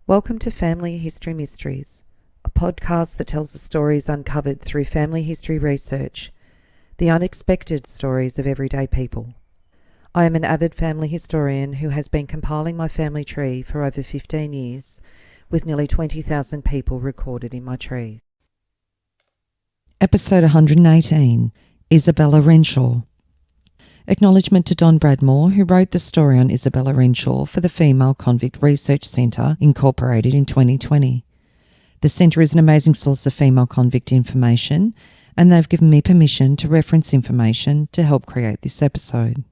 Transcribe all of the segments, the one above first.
Welcome to Family History Mysteries, a podcast that tells the stories uncovered through family history research, the unexpected stories of everyday people. I am an avid family historian who has been compiling my family tree for over 15 years, with nearly 20,000 people recorded in my trees. Episode 118, Isabella Renshaw. Acknowledgement to Don Bradmore, who wrote the story on Isabella Renshaw for the Female Convict Research Centre, Incorporated, in 2020. The centre is an amazing source of female convict information, and they've given me permission to reference information to help create this episode.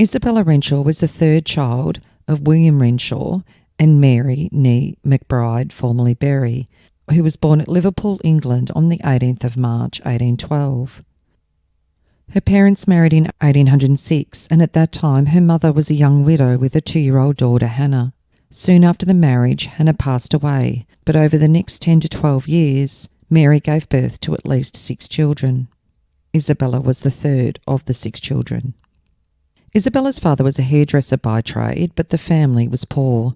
Isabella Renshaw was the third child of William Renshaw and Mary nee McBride, formerly Berry, who was born at Liverpool, England on the 18th of March 1812. Her parents married in 1806, and at that time her mother was a young widow with a 2-year-old daughter, Hannah. Soon after the marriage, Hannah passed away, but over the next 10 to 12 years, Mary gave birth to at least 6 children. Isabella was the third of the 6 children. Isabella's father was a hairdresser by trade, but the family was poor.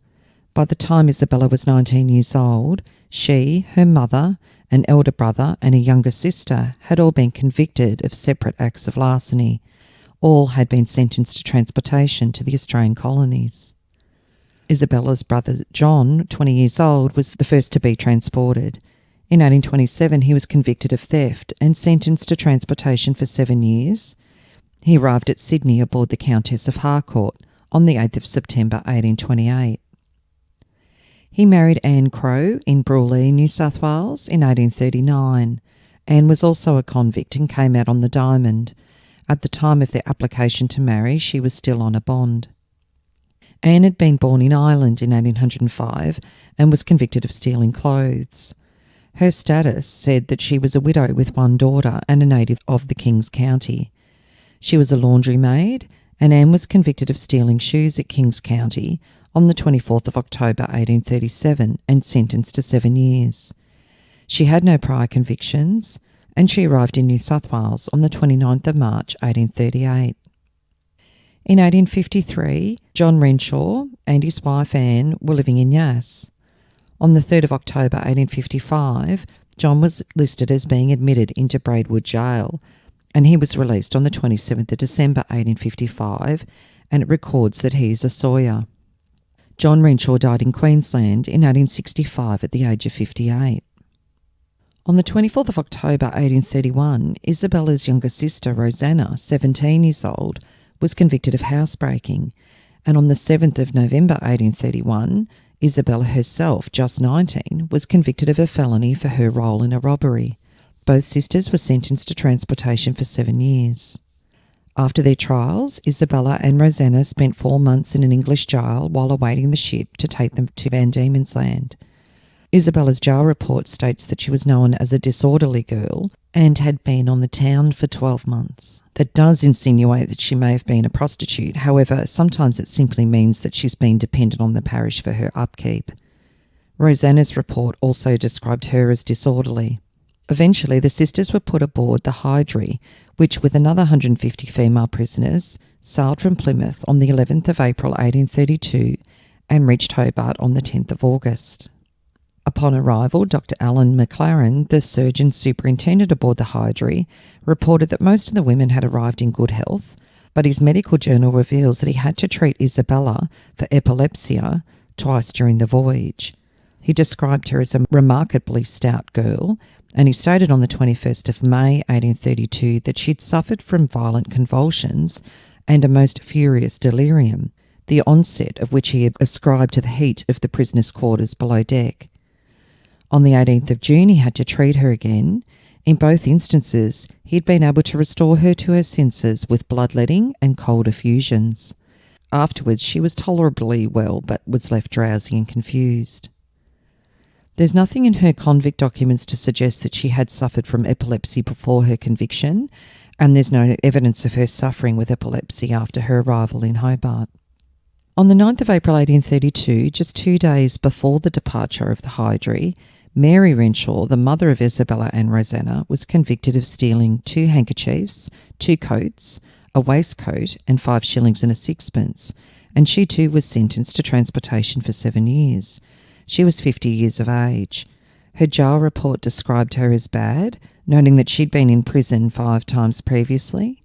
By the time Isabella was 19 years old, she, her mother, an elder brother and a younger sister had all been convicted of separate acts of larceny. All had been sentenced to transportation to the Australian colonies. Isabella's brother John, 20 years old, was the first to be transported. In 1827 he was convicted of theft and sentenced to transportation for 7 years. He arrived at Sydney aboard the Countess of Harcourt on the 8th of September 1828. He married Anne Crowe in Brawley, New South Wales in 1839. Anne was also a convict and came out on the Diamond. At the time of their application to marry, she was still on a bond. Anne had been born in Ireland in 1805 and was convicted of stealing clothes. Her status said that she was a widow with 1 daughter and a native of the King's County. She was a laundry maid, and Anne was convicted of stealing shoes at King's County on the 24th of October 1837 and sentenced to 7 years. She had no prior convictions, and she arrived in New South Wales on the 29th of March 1838. In 1853, John Renshaw and his wife Anne were living in Yass. On the 3rd of October 1855, John was listed as being admitted into Braidwood Jail, and he was released on the 27th of December 1855, and it records that he is a Sawyer. John Renshaw died in Queensland in 1865 at the age of 58. On the 24th of October 1831, Isabella's younger sister, Rosannah, 17 years old, was convicted of housebreaking, and on the 7th of November 1831, Isabella herself, just 19, was convicted of a felony for her role in a robbery. Both sisters were sentenced to transportation for 7 years. After their trials, Isabella and Rosannah spent 4 months in an English jail while awaiting the ship to take them to Van Dieman's Land. Isabella's jail report states that she was known as a disorderly girl and had been on the town for 12 months. That does insinuate that she may have been a prostitute. However, sometimes it simply means that she's been dependent on the parish for her upkeep. Rosannah's report also described her as disorderly. Eventually, the sisters were put aboard the Hydra, which, with another 150 female prisoners, sailed from Plymouth on the 11th of April 1832 and reached Hobart on the 10th of August. Upon arrival, Dr. Alan McLaren, the surgeon superintendent aboard the Hydra, reported that most of the women had arrived in good health, but his medical journal reveals that he had to treat Isabella for epilepsy twice during the voyage. He described her as a remarkably stout girl, and he stated on the 21st of May 1832 that she'd suffered from violent convulsions and a most furious delirium, the onset of which he had ascribed to the heat of the prisoners' quarters below deck. On the 18th of June he had to treat her again. In both instances, he had been able to restore her to her senses with bloodletting and cold effusions. Afterwards she was tolerably well but was left drowsy and confused. There's nothing in her convict documents to suggest that she had suffered from epilepsy before her conviction, and there's no evidence of her suffering with epilepsy after her arrival in Hobart. On the 9th of April 1832, just 2 days before the departure of the Hydra, Mary Renshaw, the mother of Isabella and Rosannah, was convicted of stealing 2 handkerchiefs, 2 coats, a waistcoat and 5 shillings and a sixpence, and she too was sentenced to transportation for 7 years. She was 50 years of age. Her jail report described her as bad, noting that she'd been in prison 5 times previously.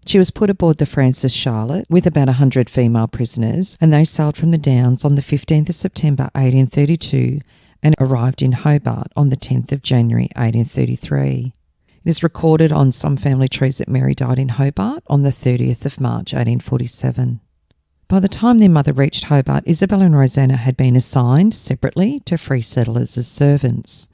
She was put aboard the Francis Charlotte with about 100 female prisoners, and they sailed from the Downs on the 15th of September 1832 and arrived in Hobart on the 10th of January 1833. It is recorded on some family trees that Mary died in Hobart on the 30th of March 1847. By the time their mother reached Hobart, Isabella and Rosannah had been assigned separately to free settlers as servants.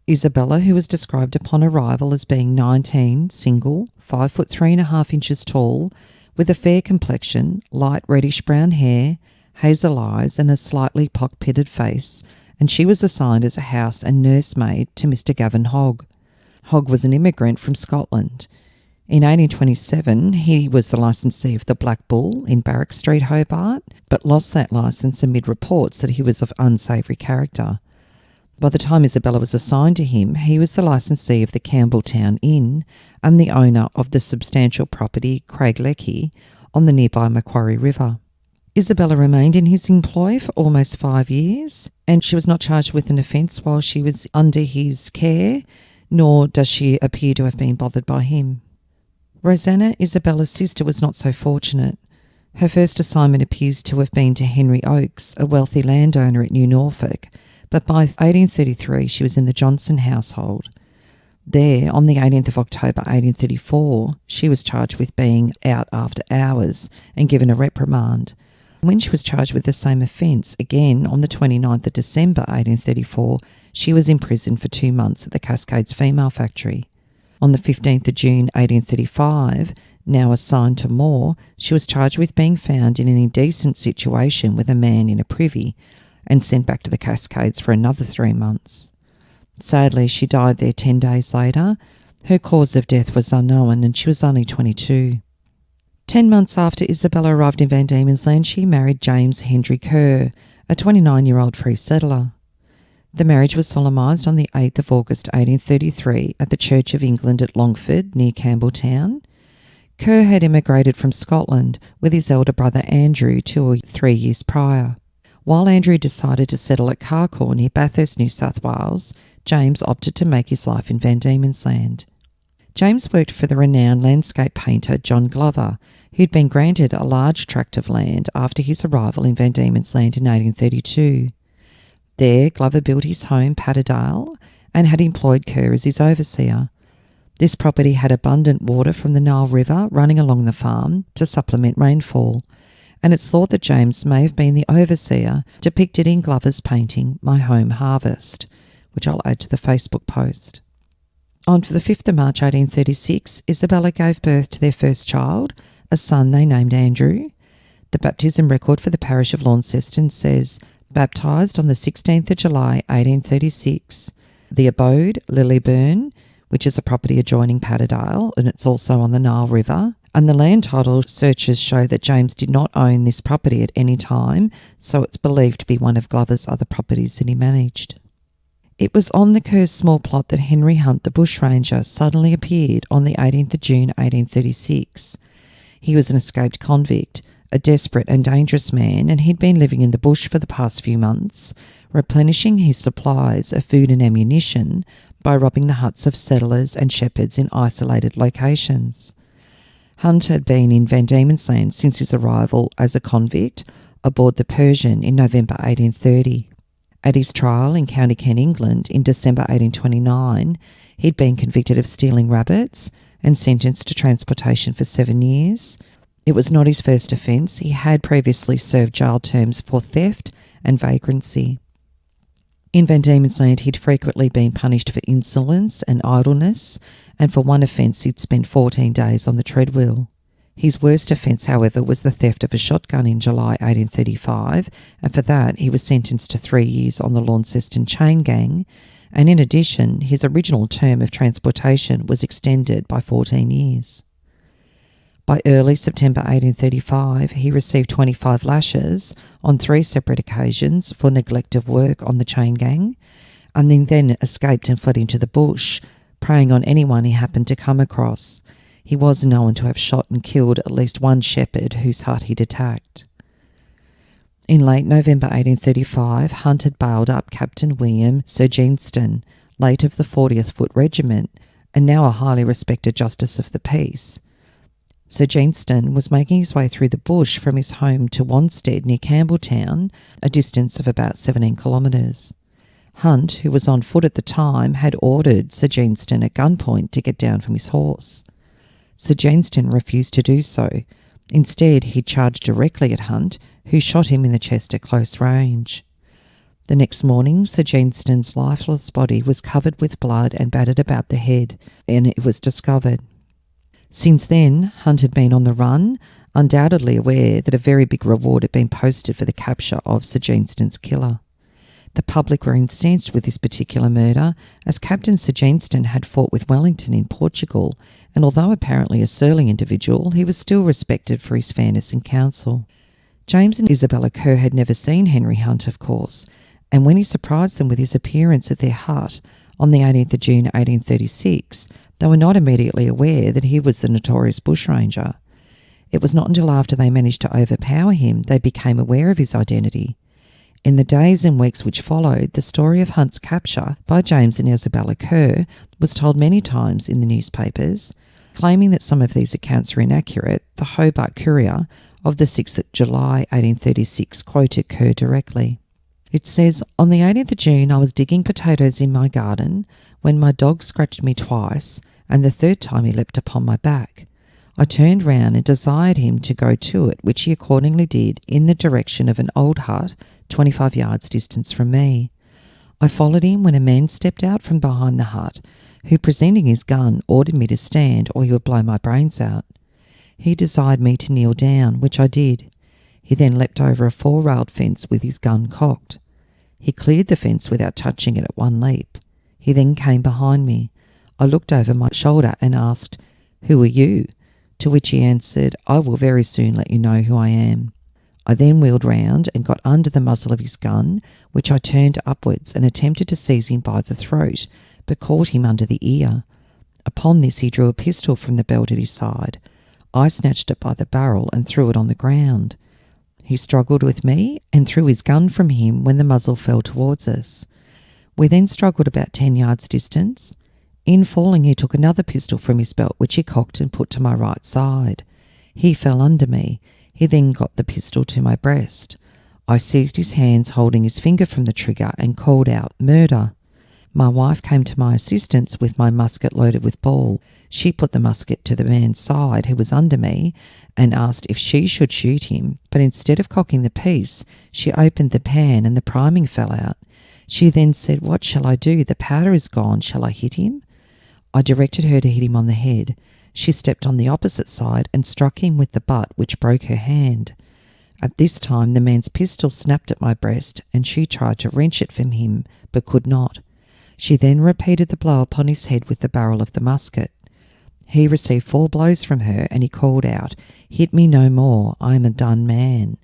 Isabella, who was described upon arrival as being 19, single, 5 foot 3.5 inches tall, with a fair complexion, light reddish-brown hair, hazel eyes and a slightly pock-pitted face, and she was assigned as a house and nursemaid to Mr. Gavin Hogg. Hogg was an immigrant from Scotland. In 1827, he was the licensee of the Black Bull in Barrack Street, Hobart, but lost that licence amid reports that he was of unsavoury character. By the time Isabella was assigned to him, he was the licensee of the Campbelltown Inn and the owner of the substantial property Craiglecky on the nearby Macquarie River. Isabella remained in his employ for almost 5 years, and she was not charged with an offence while she was under his care, nor does she appear to have been bothered by him. Rosannah, Isabella's sister, was not so fortunate. Her first assignment appears to have been to Henry Oakes, a wealthy landowner at New Norfolk, but by 1833 she was in the Johnson household. There, on the 18th of October 1834, she was charged with being out after hours and given a reprimand. When she was charged with the same offence, again on the 29th of December 1834, she was imprisoned for 2 months at the Cascades Female Factory. On the 15th of June 1835, now assigned to Moore, she was charged with being found in an indecent situation with a man in a privy and sent back to the Cascades for another 3 months. Sadly, she died there 10 days later. Her cause of death was unknown and she was only 22. 10 months after Isabella arrived in Van Diemen's Land, she married James Henry Kerr, a 29-year-old free settler. The marriage was solemnised on the 8th of August 1833 at the Church of England at Longford, near Campbelltown. Kerr had emigrated from Scotland with his elder brother Andrew 2 or 3 years prior. While Andrew decided to settle at Carcoar near Bathurst, New South Wales, James opted to make his life in Van Diemen's Land. James worked for the renowned landscape painter John Glover, who'd been granted a large tract of land after his arrival in Van Diemen's Land in 1832. There, Glover built his home, Patterdale, and had employed Kerr as his overseer. This property had abundant water from the Nile River running along the farm to supplement rainfall, and it's thought that James may have been the overseer depicted in Glover's painting My Home Harvest, which I'll add to the Facebook post. On the 5th of March 1836, Isabella gave birth to their first child, a son they named Andrew. The baptism record for the parish of Launceston says, baptised on the 16th of July 1836. The abode, Lilyburn, which is a property adjoining Patterdale, and it's also on the Nile River. And the land title searches show that James did not own this property at any time, so it's believed to be one of Glover's other properties that he managed. It was on the Kerr's small plot that Henry Hunt, the bushranger, suddenly appeared on the 18th of June 1836. He was an escaped convict, a desperate and dangerous man, and he'd been living in the bush for the past few months, replenishing his supplies of food and ammunition by robbing the huts of settlers and shepherds in isolated locations. Hunt had been in Van Diemen's Land since his arrival as a convict aboard the Persian in November 1830. At his trial in County Kent, England, in December 1829, he'd been convicted of stealing rabbits and sentenced to transportation for 7 years. It was not his first offence. He had previously served jail terms for theft and vagrancy. In Van Diemen's Land, he'd frequently been punished for insolence and idleness, and for one offence he'd spent 14 days on the treadwheel. His worst offence, however, was the theft of a shotgun in July 1835, and for that he was sentenced to 3 years on the Launceston chain gang, and in addition, his original term of transportation was extended by 14 years. By early September 1835, he received 25 lashes on 3 separate occasions for neglect of work on the chain gang, and then escaped and fled into the bush, preying on anyone he happened to come across. He was known to have shot and killed at least one shepherd whose hut he'd attacked. In late November 1835, Hunt had bailed up Captain William Serjeantson, late of the 40th Foot Regiment, and now a highly respected Justice of the Peace. Serjeantson was making his way through the bush from his home to Wanstead near Campbelltown, a distance of about 17 kilometres. Hunt, who was on foot at the time, had ordered Serjeantson at gunpoint to get down from his horse. Serjeantson refused to do so. Instead, he charged directly at Hunt, who shot him in the chest at close range. The next morning, Serjeantson's lifeless body was covered with blood and battered about the head, and it was discovered. Since then, Hunt had been on the run, undoubtedly aware that a very big reward had been posted for the capture of Serjeantson's killer. The public were incensed with this particular murder, as Captain Serjeantston had fought with Wellington in Portugal, and although apparently a surly individual, he was still respected for his fairness in council. James and Isabella Kerr had never seen Henry Hunt, of course, and when he surprised them with his appearance at their hut on the 18th of June 1836, they were not immediately aware that he was the notorious bushranger. It was not until after they managed to overpower him they became aware of his identity. In the days and weeks which followed, the story of Hunt's capture by James and Isabella Kerr was told many times in the newspapers. Claiming that some of these accounts were inaccurate, the Hobart Courier of the 6th of July 1836 quoted Kerr directly. It says, "On the 18th of June I was digging potatoes in my garden when my dog scratched me twice, and the third time he leapt upon my back. I turned round and desired him to go to it, which he accordingly did in the direction of an old hut 25 yards distance from me. I followed him when a man stepped out from behind the hut, who, presenting his gun, ordered me to stand or he would blow my brains out. He desired me to kneel down, which I did. He then leapt over a 4-railed fence with his gun cocked. He cleared the fence without touching it at one leap. He then came behind me. I looked over my shoulder and asked, 'Who are you?' To which he answered, 'I will very soon let you know who I am.' I then wheeled round and got under the muzzle of his gun, which I turned upwards and attempted to seize him by the throat, but caught him under the ear. Upon this he drew a pistol from the belt at his side. I snatched it by the barrel and threw it on the ground. He struggled with me and threw his gun from him when the muzzle fell towards us. We then struggled about 10 yards distance. In falling, he took another pistol from his belt, which he cocked and put to my right side. He fell under me. He then got the pistol to my breast. I seized his hands, holding his finger from the trigger, and called out, 'Murder!' My wife came to my assistance with my musket loaded with ball. She put the musket to the man's side, who was under me, and asked if she should shoot him, but instead of cocking the piece, she opened the pan and the priming fell out. She then said, 'What shall I do? The powder is gone. Shall I hit him?' I directed her to hit him on the head. She stepped on the opposite side and struck him with the butt, which broke her hand. At this time the man's pistol snapped at my breast, and she tried to wrench it from him, but could not. She then repeated the blow upon his head with the barrel of the musket. He received 4 blows from her, and he called out, 'Hit me no more, I am a done man.'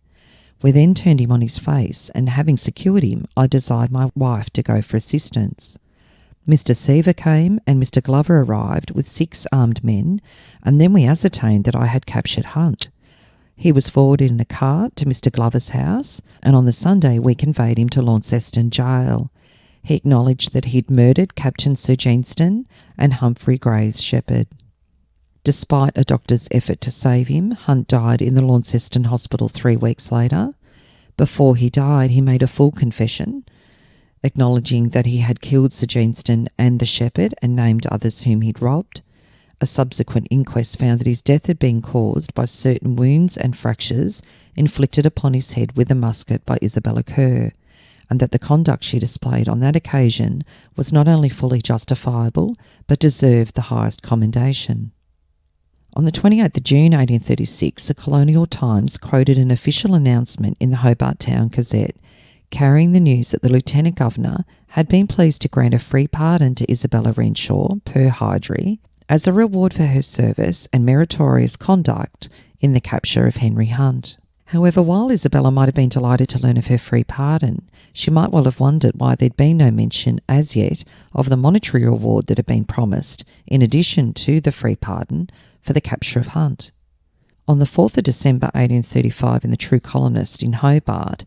We then turned him on his face, and having secured him, I desired my wife to go for assistance. Mr. Seaver came, and Mr. Glover arrived with 6 armed men, and then we ascertained that I had captured Hunt. He was forwarded in a cart to Mr. Glover's house, and on the Sunday we conveyed him to Launceston Jail. He acknowledged that he'd murdered Captain Serjeantston and Humphrey Gray's shepherd. Despite a doctor's effort to save him, Hunt died in the Launceston Hospital 3 weeks later. Before he died, he made a full confession, acknowledging that he had killed Serjeantston and the shepherd and named others whom he'd robbed. A subsequent inquest found that his death had been caused by certain wounds and fractures inflicted upon his head with a musket by Isabella Kerr, and that the conduct she displayed on that occasion was not only fully justifiable, but deserved the highest commendation. On the 28th of June 1836, the Colonial Times quoted an official announcement in the Hobart Town Gazette, carrying the news that the Lieutenant Governor had been pleased to grant a free pardon to Isabella Renshaw, per Hydry, as a reward for her service and meritorious conduct in the capture of Henry Hunt. However, while Isabella might have been delighted to learn of her free pardon, she might well have wondered why there'd been no mention as yet of the monetary reward that had been promised, in addition to the free pardon, for the capture of Hunt. On the 4th of December 1835 in the True Colonist in Hobart,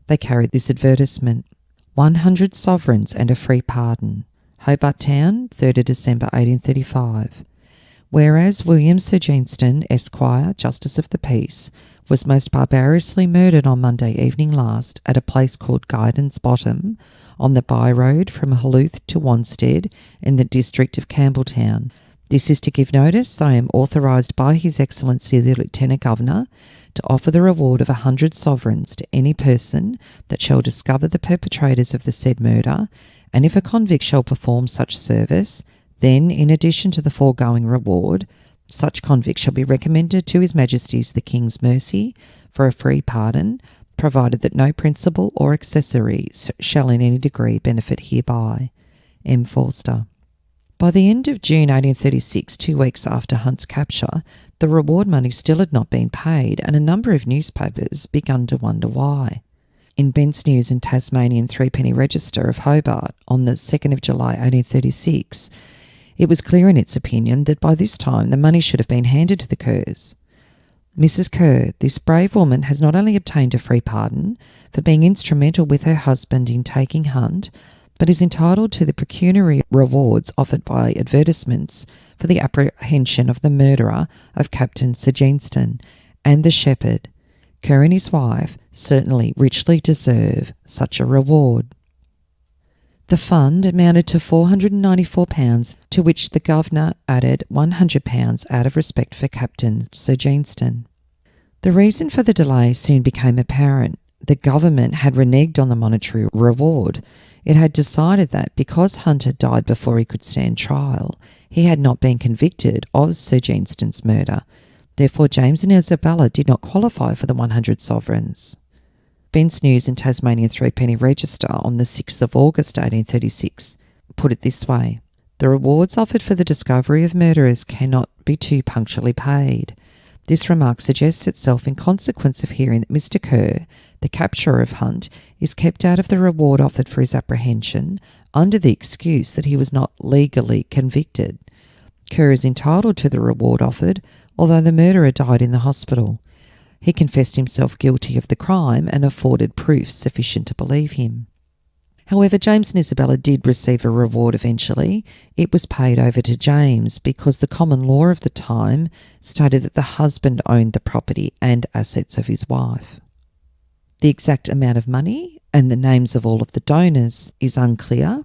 they carried this advertisement: 100 sovereigns and a free pardon. Hobart Town, 3rd of December 1835. Whereas William Sir Jeanston, Esquire, Justice of the Peace, was most barbarously murdered on Monday evening last at a place called Guidon's Bottom, on the by-road from Huluth to Wanstead in the district of Campbelltown. This is to give notice that I am authorised by His Excellency the Lieutenant Governor to offer the reward of 100 sovereigns to any person that shall discover the perpetrators of the said murder, and if a convict shall perform such service, then, in addition to the foregoing reward, such convict shall be recommended to His Majesty's the King's mercy for a free pardon, provided that no principal or accessory shall in any degree benefit hereby. M. Forster. By the end of June 1836, 2 weeks after Hunt's capture, the reward money still had not been paid, and a number of newspapers begun to wonder why. In Bent's News and Tasmanian Threepenny Register of Hobart on the 2nd of July 1836, it was clear in its opinion that by this time the money should have been handed to the Kerrs. Mrs. Kerr, this brave woman, has not only obtained a free pardon for being instrumental with her husband in taking Hunt, but is entitled to the pecuniary rewards offered by advertisements for the apprehension of the murderer of Captain Sir Jeanston and the shepherd. Kerr and his wife certainly richly deserve such a reward. The fund amounted to £494, to which the Governor added £100 out of respect for Captain Sir Jeanston. The reason for the delay soon became apparent. The government had reneged on the monetary reward. It had decided that because Hunt had died before he could stand trial, he had not been convicted of Sir Jeanston's murder. Therefore, James and Isabella did not qualify for the 100 sovereigns. Bent's News and Tasmanian Threepenny Register on the 6th of August 1836 put it this way: the rewards offered for the discovery of murderers cannot be too punctually paid. This remark suggests itself in consequence of hearing that Mr. Kerr, the capturer of Hunt, is kept out of the reward offered for his apprehension under the excuse that he was not legally convicted. Kerr is entitled to the reward offered, although the murderer died in the hospital. He confessed himself guilty of the crime and afforded proofs sufficient to believe him. However, James and Isabella did receive a reward eventually. It was paid over to James because the common law of the time stated that the husband owned the property and assets of his wife. The exact amount of money and the names of all of the donors is unclear.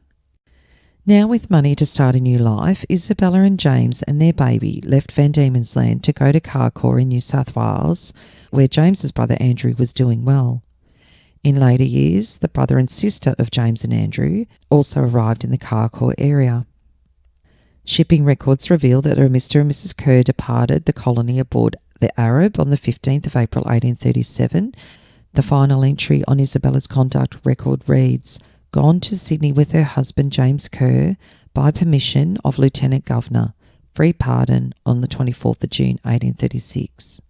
Now, with money to start a new life, Isabella and James and their baby left Van Diemen's Land to go to Carcoar in New South Wales, where James's brother Andrew was doing well. In later years, the brother and sister of James and Andrew also arrived in the Carcoar area. Shipping records reveal that Mr. and Mrs. Kerr departed the colony aboard the Arab on the 15th of April 1837. The final entry on Isabella's conduct record reads, "Gone to Sydney with her husband James Kerr by permission of Lieutenant Governor. Free pardon on the 24th of June 1836.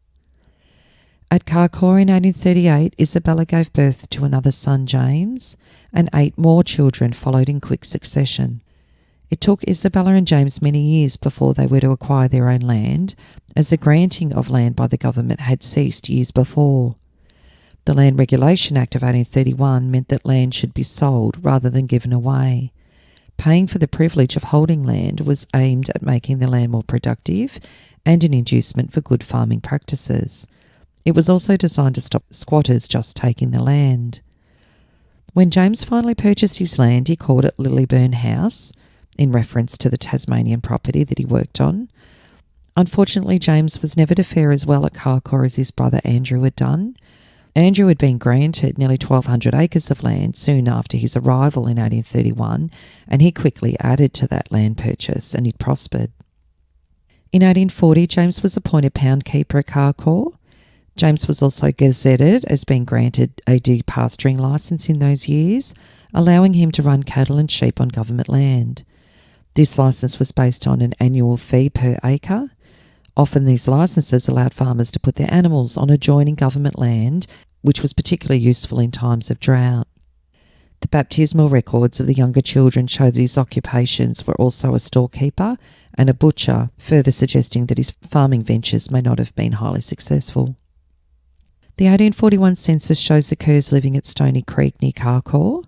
At Carcoar in 1838, Isabella gave birth to another son, James, and 8 more children followed in quick succession. It took Isabella and James many years before they were to acquire their own land, as the granting of land by the government had ceased years before. The Land Regulation Act of 1831 meant that land should be sold rather than given away. Paying for the privilege of holding land was aimed at making the land more productive and an inducement for good farming practices. It was also designed to stop squatters just taking the land. When James finally purchased his land, he called it Lilyburn House, in reference to the Tasmanian property that he worked on. Unfortunately, James was never to fare as well at Carcoar as his brother Andrew had done. Andrew had been granted nearly 1,200 acres of land soon after his arrival in 1831, and he quickly added to that land purchase, and he prospered. In 1840, James was appointed pound keeper at Carcoar. James was also gazetted as being granted a depasturing licence in those years, allowing him to run cattle and sheep on government land. This licence was based on an annual fee per acre. Often these licences allowed farmers to put their animals on adjoining government land, which was particularly useful in times of drought. The baptismal records of the younger children show that his occupations were also a storekeeper and a butcher, further suggesting that his farming ventures may not have been highly successful. The 1841 census shows the Kerrs living at Stony Creek near Carcoar.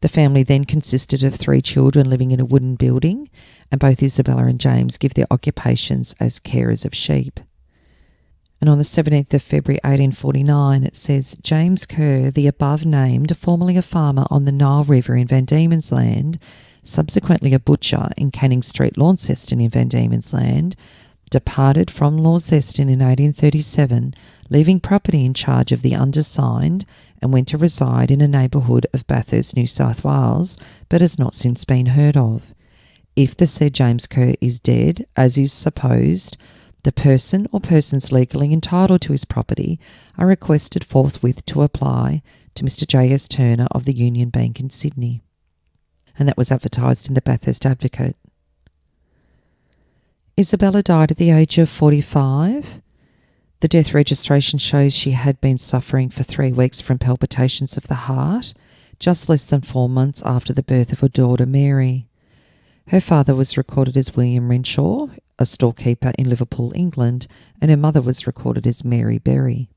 The family then consisted of 3 children living in a wooden building, and both Isabella and James give their occupations as carers of sheep. And on the 17th of February 1849, it says, James Kerr, the above named, formerly a farmer on the Nile River in Van Diemen's Land, subsequently a butcher in Canning Street, Launceston in Van Diemen's Land, departed from Launceston in 1837, leaving property in charge of the undersigned, and went to reside in a neighbourhood of Bathurst, New South Wales, but has not since been heard of. If the said James Kerr is dead, as is supposed, the person or persons legally entitled to his property are requested forthwith to apply to Mr. J.S. Turner of the Union Bank in Sydney. And that was advertised in the Bathurst Advocate. Isabella died at the age of 45. The death registration shows she had been suffering for 3 weeks from palpitations of the heart, just less than 4 months after the birth of her daughter Mary. Her father was recorded as William Renshaw, a storekeeper in Liverpool, England, and her mother was recorded as Mary Berry.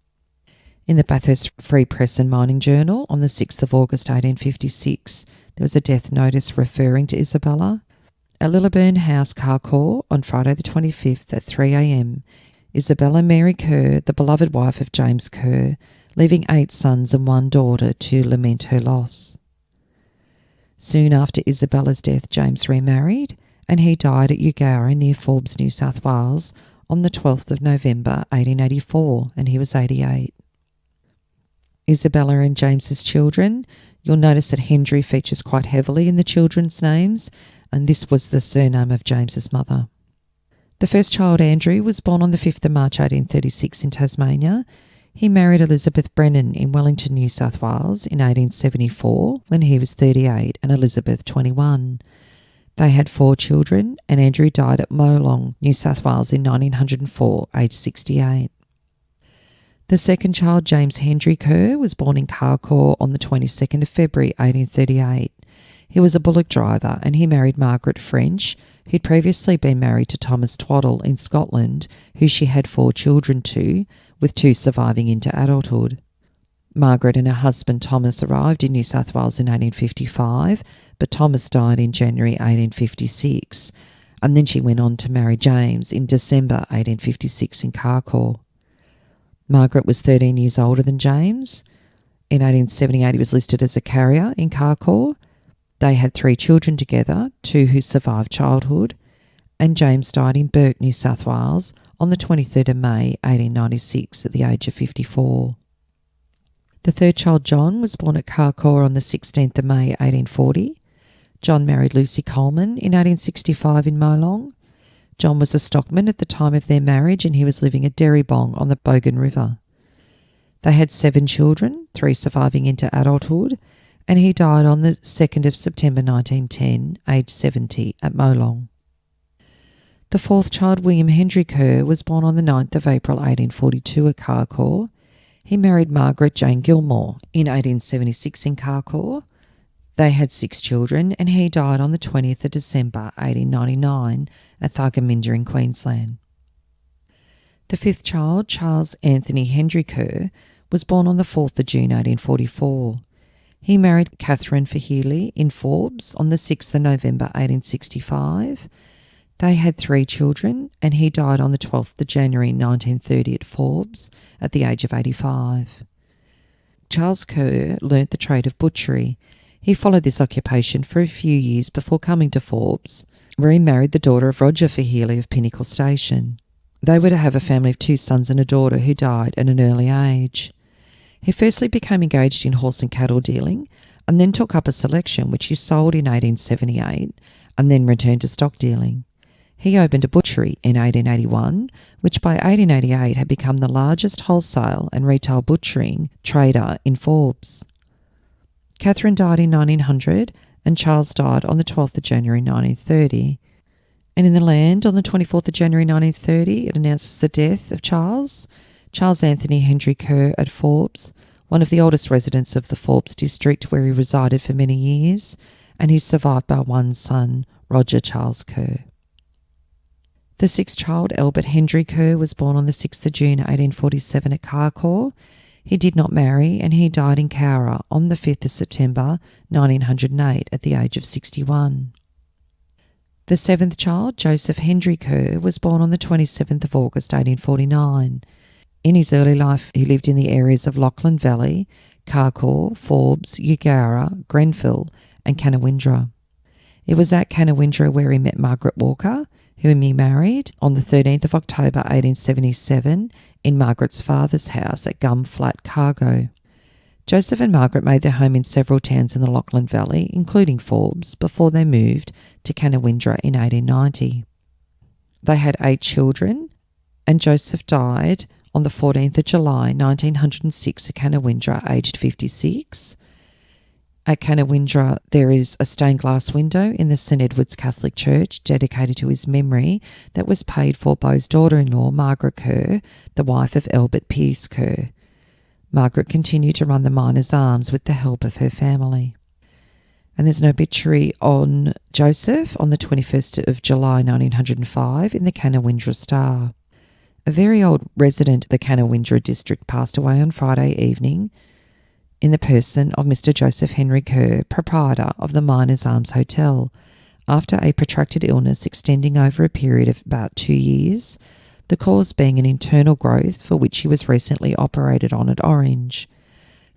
In the Bathurst Free Press and Mining Journal on the 6th of August 1856, there was a death notice referring to Isabella. At Lilliburn House, Carcoar, on Friday the 25th at 3 a.m, Isabella Mary Kerr, the beloved wife of James Kerr, leaving 8 sons and 1 daughter to lament her loss. Soon after Isabella's death, James remarried, and he died at Eugowra near Forbes, New South Wales, on the 12th of November 1884, and he was 88. Isabella and James's children. You'll notice that Hendry features quite heavily in the children's names, and this was the surname of James's mother. The first child, Andrew, was born on the 5th of March 1836 in Tasmania. He married Elizabeth Brennan in Wellington, New South Wales in 1874 when he was 38 and Elizabeth 21. They had 4 children, and Andrew died at Molong, New South Wales in 1904, aged 68. The second child, James Hendry Kerr, was born in Carcoar on the 22nd of February 1838. He was a bullock driver, and he married Margaret French, who'd previously been married to Thomas Twaddle in Scotland, who she had 4 children to, with 2 surviving into adulthood. Margaret and her husband Thomas arrived in New South Wales in 1855, but Thomas died in January 1856, and then she went on to marry James in December 1856 in Carcoar. Margaret was 13 years older than James. In 1878 he was listed as a carrier in Carcoar. They had 3 children together, 2 who survived childhood, and James died in Bourke, New South Wales on the 23rd of May 1896 at the age of 54. The third child, John, was born at Carcoar on the 16th of May 1840. John married Lucy Coleman in 1865 in Molong. John was a stockman at the time of their marriage, and he was living at Derrybong on the Bogan River. They had 7 children, 3 surviving into adulthood, and he died on the 2nd of September 1910, aged 70, at Molong. The fourth child, William Hendry Kerr, was born on the 9th of April 1842 at Carcoar. He married Margaret Jane Gilmore in 1876 in Carcoar. They had 6 children, and he died on the 20th of December 1899 at Thargomindah in Queensland. The fifth child, Charles Anthony Hendry Kerr, was born on the 4th of June 1844. He married Catherine Fahealy in Forbes on the 6th of November 1865. They had 3 children, and he died on the 12th of January 1930 at Forbes at the age of 85. Charles Kerr learnt the trade of butchery. He followed this occupation for a few years before coming to Forbes, where he married the daughter of Roger Fahealy of Pinnacle Station. They were to have a family of 2 sons and a daughter who died at an early age. He firstly became engaged in horse and cattle dealing, and then took up a selection which he sold in 1878, and then returned to stock dealing. He opened a butchery in 1881, which by 1888 had become the largest wholesale and retail butchering trader in Forbes. Catherine died in 1900, and Charles died on the 12th of January 1930. And in the Land, on the 24th of January 1930, it announces the death of Charles Anthony Hendry Kerr at Forbes, one of the oldest residents of the Forbes district where he resided for many years, and he's survived by one son, Roger Charles Kerr. The sixth child, Albert Henry Kerr, was born on the 6th of June 1847 at Carcoar. He did not marry and he died in Cowra on the 5th of September 1908 at the age of 61. The seventh child, Joseph Henry Kerr, was born on the 27th of August 1849. In his early life, he lived in the areas of Lachlan Valley, Carcoar, Forbes, Eugowra, Grenfell and Canawindra. It was at Canawindra where he met Margaret Walker, whom he married on the 13th of October 1877 in Margaret's father's house at Gum Flat, Cargo. Joseph and Margaret made their home in several towns in the Lachlan Valley, including Forbes, before they moved to Canawindra in 1890. They had 8 children, and Joseph died on the 14th of July 1906 at Canawindra, aged 56. At Canawindra, there is a stained glass window in the St Edward's Catholic Church dedicated to his memory that was paid for by his daughter-in-law, Margaret Kerr, the wife of Albert Pearce Kerr. Margaret continued to run the Miners' Arms with the help of her family. And there's an obituary on Joseph on the 21st of July 1905 in the Canawindra Star. A very old resident of the Canawindra district passed away on Friday evening in the person of Mr. Joseph Henry Kerr, proprietor of the Miners' Arms Hotel, after a protracted illness extending over a period of about 2 years, the cause being an internal growth for which he was recently operated on at Orange.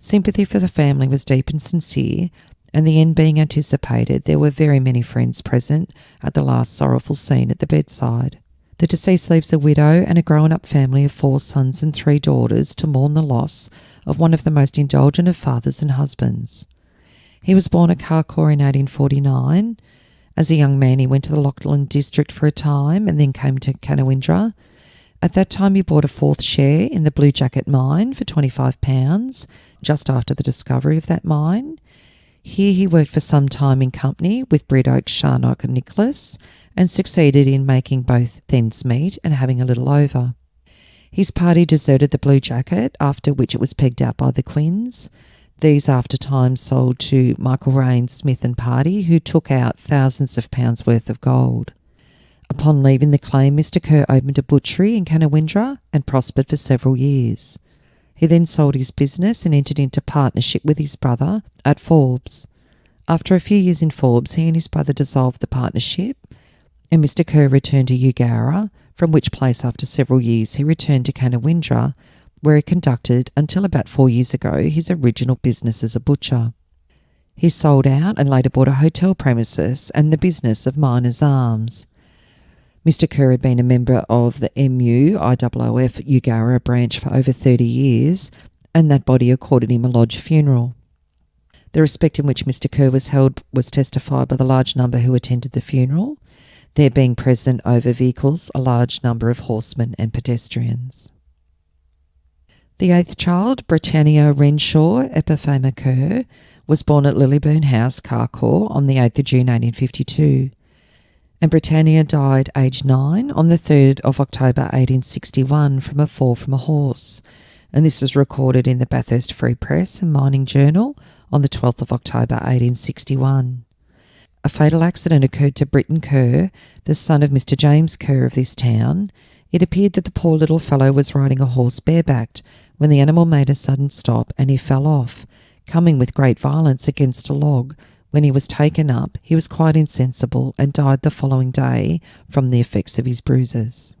Sympathy for the family was deep and sincere, and the end being anticipated, there were very many friends present at the last sorrowful scene at the bedside. The deceased leaves a widow and a grown-up family of 4 sons and 3 daughters to mourn the loss of one of the most indulgent of fathers and husbands. He was born at Carcoar in 1849. As a young man, he went to the Lachlan district for a time and then came to Canawindra. At that time, he bought a 4th share in the Blue Jacket mine for £25, just after the discovery of that mine. Here he worked for some time in company with Bread Oak, Sharnock and Nicholas, and succeeded in making both ends meet and having a little over. His party deserted the Blue Jacket, after which it was pegged out by the Quins. These after time sold to Michael Raine, Smith and Party, who took out thousands of pounds worth of gold. Upon leaving the claim, Mr. Kerr opened a butchery in Canawindra and prospered for several years. He then sold his business and entered into partnership with his brother at Forbes. After a few years in Forbes, he and his brother dissolved the partnership, and Mr. Kerr returned to Eugowra, from which place after several years he returned to Canawindra, where he conducted, until about 4 years ago, his original business as a butcher. He sold out and later bought a hotel premises and the business of Miners' Arms. Mr. Kerr had been a member of the MU-IOOF Eugowra branch for over 30 years, and that body accorded him a lodge funeral. The respect in which Mr. Kerr was held was testified by the large number who attended the funeral, there being present over vehicles a large number of horsemen and pedestrians. The 8th child, Britannia Renshaw Epiphaema Kerr, was born at Lilyburn House, Carcoar, on the 8th of June 1852, and Britannia died aged 9 on the 3rd of October 1861 from a fall from a horse, and this is recorded in the Bathurst Free Press and Mining Journal on the 12th of October 1861. A fatal accident occurred to Britton Kerr, the son of Mr. James Kerr of this town. It appeared that the poor little fellow was riding a horse barebacked when the animal made a sudden stop and he fell off, coming with great violence against a log. When he was taken up, he was quite insensible and died the following day from the effects of his bruises.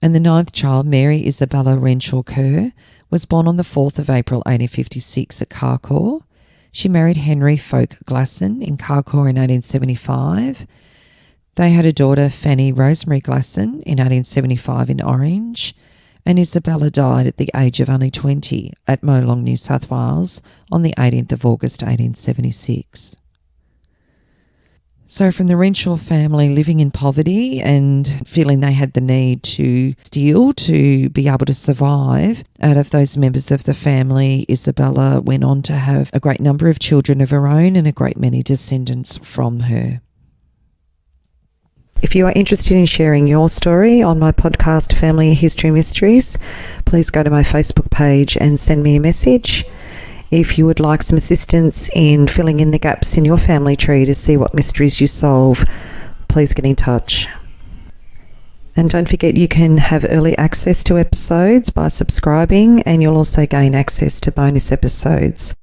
And the 9th child, Mary Isabella Renshaw Kerr, was born on the 4th of April 1856 at Carcoar. She married Henry Folk Glasson in Carcoar in 1875. They had a daughter, Fanny Rosemary Glasson, in 1875 in Orange, and Isabella died at the age of only 20 at Molong, New South Wales, on the 18th of August 1876. So from the Renshaw family living in poverty and feeling they had the need to steal to be able to survive, out of those members of the family, Isabella went on to have a great number of children of her own and a great many descendants from her. If you are interested in sharing your story on my podcast, Family History Mysteries, please go to my Facebook page and send me a message. If you would like some assistance in filling in the gaps in your family tree to see what mysteries you solve, please get in touch. And don't forget you can have early access to episodes by subscribing, and you'll also gain access to bonus episodes.